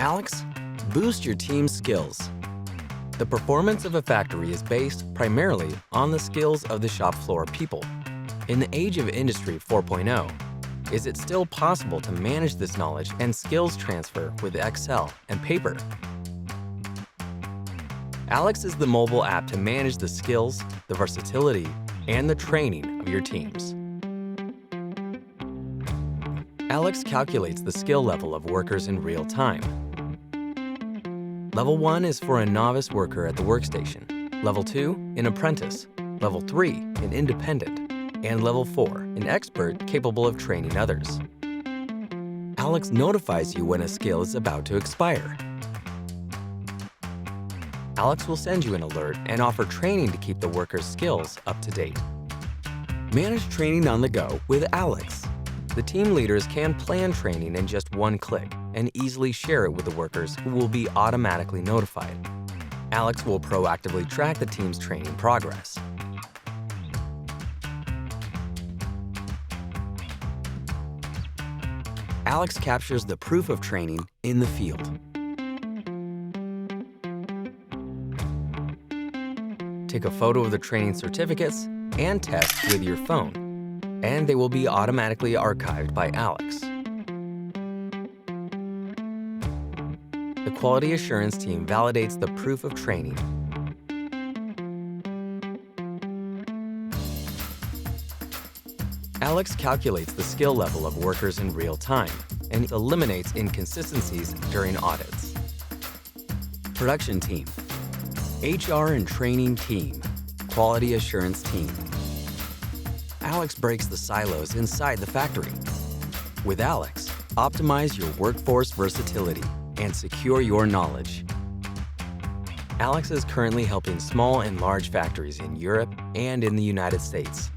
Alex, boost your team's skills. The performance of a factory is based primarily on the skills of the shop floor people. In the age of Industry 4.0, is it still possible to manage this knowledge and skills transfer with Excel and paper? Alex is the mobile app to manage the skills, the versatility, and the training of your teams. Alex calculates the skill level of workers in real time. Level 1 is for a novice worker at the workstation, Level 2, an apprentice, Level 3, an independent, and Level 4, an expert capable of training others. Alex notifies you when a skill is about to expire. Alex will send you an alert and offer training to keep the worker's skills up to date. Manage training on the go with Alex. The team leaders can plan training in just one click and easily share it with the workers who will be automatically notified. Alex will proactively track the team's training progress. Alex captures the proof of training in the field. Take a photo of the training certificates and test with your phone, and they will be automatically archived by Alex. The quality assurance team validates the proof of training. Alex calculates the skill level of workers in real time and eliminates inconsistencies during audits. Production team, HR and training team, quality assurance team. Alex breaks the silos inside the factory. With Alex, optimize your workforce versatility and secure your knowledge. Alex is currently helping small and large factories in Europe and in the United States.